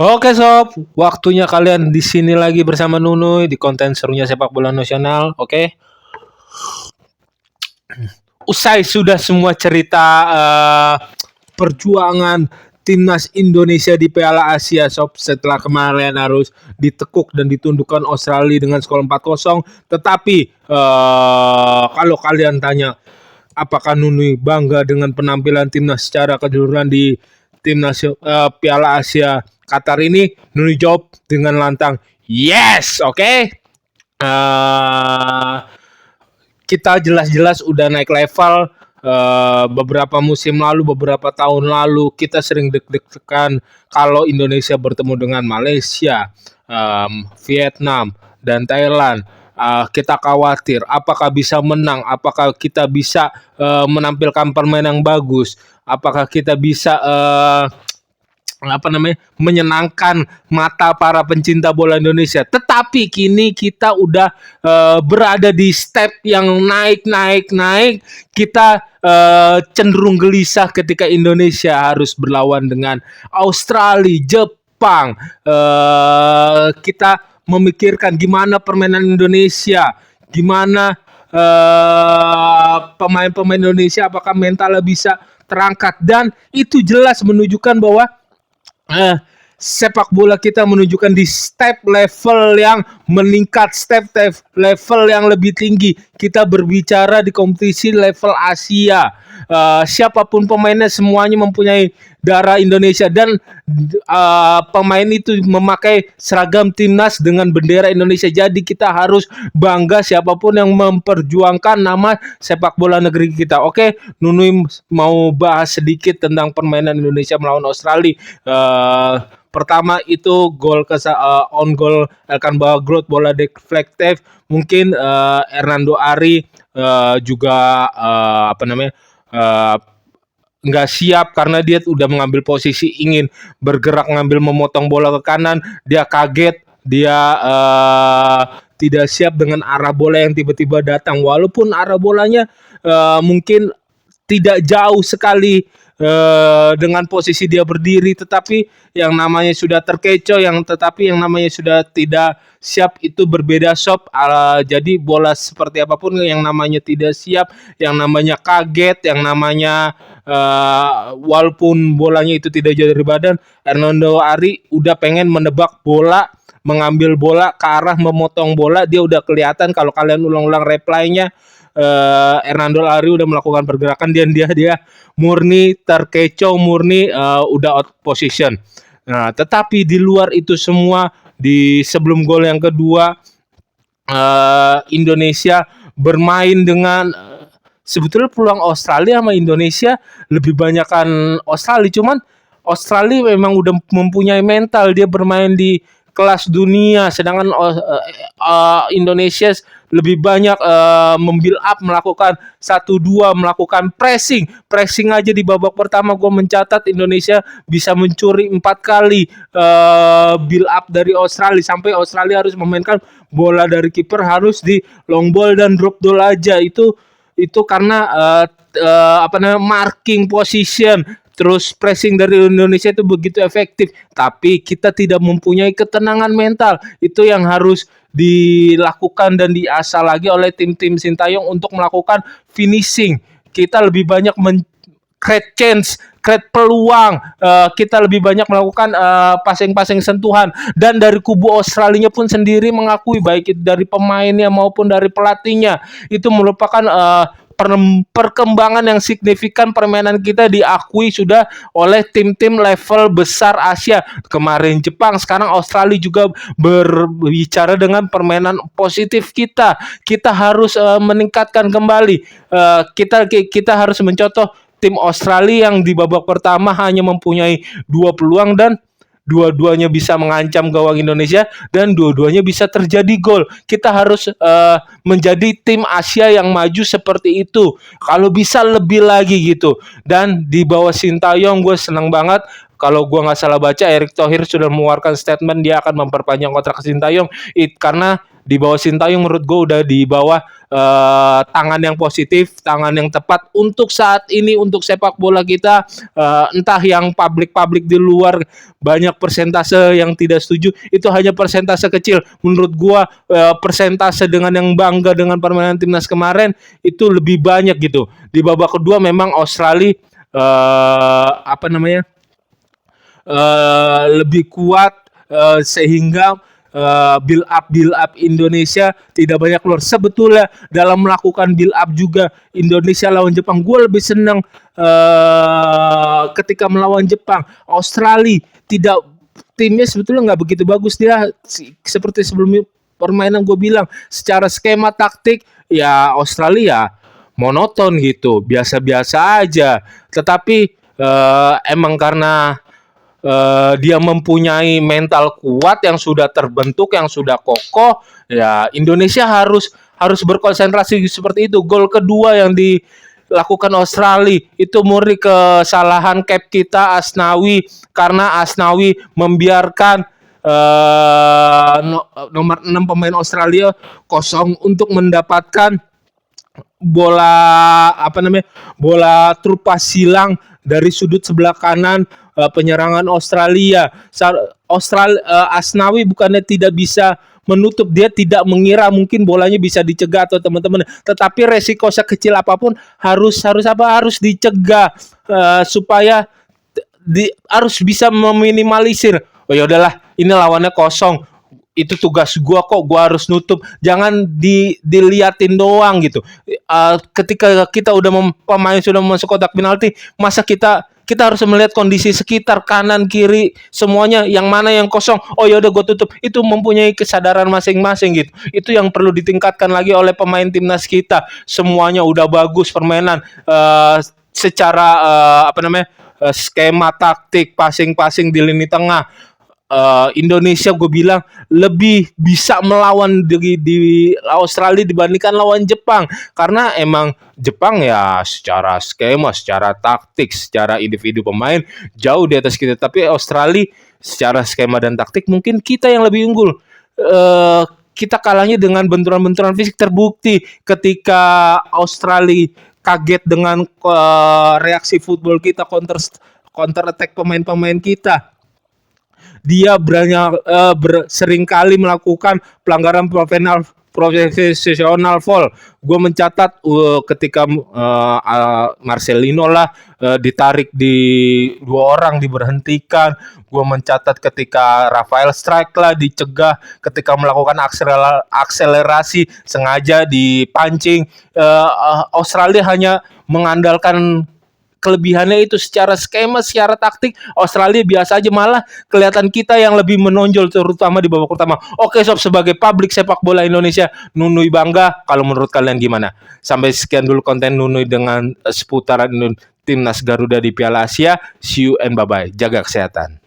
Oke sob, waktunya kalian di sini lagi bersama Nunuy di konten serunya sepak bola nasional. Oke, usai sudah semua cerita perjuangan timnas Indonesia di Piala Asia sob, setelah kemarin harus ditekuk dan ditundukkan Australia dengan skor 4-0. Tetapi kalau kalian tanya apakah Nunui bangga dengan penampilan timnas secara keseluruhan di timnas Piala Asia Qatar ini? Nunui jawab dengan lantang, yes, oke. Okay? Kita jelas-jelas udah naik level. Beberapa musim lalu, beberapa tahun lalu kita sering deg-degan kalau Indonesia bertemu dengan Malaysia, Vietnam, dan Thailand. Kita khawatir apakah bisa menang, apakah kita bisa menampilkan permainan yang bagus, apakah kita bisa menyenangkan mata para pencinta bola Indonesia. Tetapi kini kita udah berada di step yang naik. Kita cenderung gelisah ketika Indonesia harus berlawan dengan Australia, Jepang. Kita memikirkan gimana permainan Indonesia, gimana pemain-pemain Indonesia apakah mentalnya bisa terangkat, dan itu jelas menunjukkan bahwa sepak bola kita menunjukkan di step level yang meningkat, step level yang lebih tinggi. Kita berbicara di kompetisi level Asia. Siapapun pemainnya semuanya mempunyai darah Indonesia, dan pemain itu memakai seragam timnas dengan bendera Indonesia. Jadi kita harus bangga siapapun yang memperjuangkan nama sepak bola negeri kita. Oke, Nunui mau bahas sedikit tentang permainan Indonesia melawan Australia. Pertama itu gol on goal Elkan Bagrut, bola deflected. Mungkin Hernando Ari juga nggak siap karena dia udah mengambil posisi ingin bergerak ngambil memotong bola ke kanan. Dia kaget, dia tidak siap dengan arah bola yang tiba-tiba datang. Walaupun arah bolanya mungkin tidak jauh sekali dengan posisi dia berdiri, tetapi yang namanya sudah terkecoh, tetapi yang namanya sudah tidak siap itu berbeda sob. Jadi bola seperti apapun yang namanya tidak siap, yang namanya kaget, yang namanya walaupun bolanya itu tidak jauh dari badan, Hernando Ari udah pengen menebak bola, mengambil bola ke arah memotong bola. Dia udah kelihatan kalau kalian ulang-ulang reply-nya, Hernando Ari udah melakukan pergerakan, dan dia murni terkecoh, murni udah out position. Nah, tetapi di luar itu semua, di sebelum gol yang kedua, Indonesia bermain dengan sebetulnya peluang Australia sama Indonesia lebih banyakkan Australia, cuman Australia memang udah mempunyai mental, dia bermain di kelas dunia, sedangkan Indonesia lebih banyak membuild up, melakukan 1-2, melakukan pressing aja di babak pertama. Gue mencatat Indonesia bisa mencuri 4 kali build up dari Australia, sampai Australia harus memainkan bola dari kiper harus di long ball dan drop ball aja. Itu karena marking position, terus pressing dari Indonesia itu begitu efektif, tapi kita tidak mempunyai ketenangan mental. Itu yang harus dilakukan dan diasah lagi oleh tim-tim Sintayong untuk melakukan finishing. Kita lebih banyak create chance, create peluang, kita lebih banyak melakukan passing sentuhan. Dan dari kubu Australia pun sendiri mengakui, baik itu dari pemainnya maupun dari pelatihnya, itu merupakan perkembangan yang signifikan. Permainan kita diakui sudah oleh tim-tim level besar Asia. Kemarin Jepang, sekarang Australia juga berbicara dengan permainan positif kita. Kita harus meningkatkan kembali. Kita harus mencontoh tim Australia yang di babak pertama hanya mempunyai 2 peluang dan dua-duanya bisa mengancam gawang Indonesia dan dua-duanya bisa terjadi gol. Kita harus menjadi tim Asia yang maju seperti itu. Kalau bisa lebih lagi gitu. Dan di bawah Sintayong gue senang banget kalau gua nggak salah baca, Erick Thohir sudah mengeluarkan statement dia akan memperpanjang kontrak Sintayong. Karena di bawah Sintayong menurut gue udah di bawah tangan yang positif, tangan yang tepat untuk saat ini untuk sepak bola kita. Entah yang publik di luar banyak persentase yang tidak setuju, itu hanya persentase kecil. Menurut gue persentase dengan yang bangga dengan permainan timnas kemarin itu lebih banyak gitu. Di babak kedua memang Australia lebih kuat, sehingga build up Indonesia tidak banyak keluar. Sebetulnya dalam melakukan build up juga Indonesia lawan Jepang, gue lebih senang ketika melawan Jepang. Australia tidak, timnya sebetulnya nggak begitu bagus, dia seperti sebelum permainan gue bilang, secara skema taktik ya Australia monoton gitu, biasa-biasa aja. Tetapi emang karena dia mempunyai mental kuat yang sudah terbentuk, yang sudah kokoh, ya Indonesia harus berkonsentrasi seperti itu. Gol kedua yang dilakukan Australia itu murni kesalahan cap kita Asnawi, karena Asnawi membiarkan nomor 6 pemain Australia kosong untuk mendapatkan bola trupas silang dari sudut sebelah kanan penyerangan Australia. Asnawi bukannya tidak bisa menutup, dia tidak mengira mungkin bolanya bisa dicegah atau teman-teman, tetapi resiko sekecil apapun harus dicegah, supaya harus bisa meminimalisir. Oh ya udahlah, ini lawannya kosong, itu tugas gua kok, gua harus nutup, jangan diliatin doang gitu. Ketika kita pemain sudah masuk kotak penalti, masa kita harus melihat kondisi sekitar, kanan kiri semuanya, yang mana yang kosong, oh ya udah gua tutup. Itu mempunyai kesadaran masing-masing gitu. Itu yang perlu ditingkatkan lagi oleh pemain timnas kita. Semuanya udah bagus permainan, secara skema taktik, passing di lini tengah. Indonesia gue bilang lebih bisa melawan di Australia dibandingkan lawan Jepang, karena emang Jepang ya secara skema, secara taktik, secara individu pemain jauh di atas kita, tapi Australia secara skema dan taktik mungkin kita yang lebih unggul. Kita kalahnya dengan benturan-benturan fisik, terbukti ketika Australia kaget dengan reaksi football kita, counter attack pemain-pemain kita. Dia sering kali melakukan pelanggaran profesional foul. Gue mencatat ketika Marcelino lah ditarik di 2 orang, diberhentikan. Gue mencatat ketika Rafael Strike lah dicegah ketika melakukan akselerasi sengaja dipancing. Australia hanya mengandalkan kelebihannya itu. Secara skema, secara taktik Australia biasa aja, malah kelihatan kita yang lebih menonjol terutama di babak pertama. Oke sob, sebagai publik sepak bola Indonesia, Nunui bangga. Kalau menurut kalian gimana? Sampai sekian dulu konten Nunui dengan seputaran timnas Garuda di Piala Asia. See you and bye-bye. Jaga kesehatan.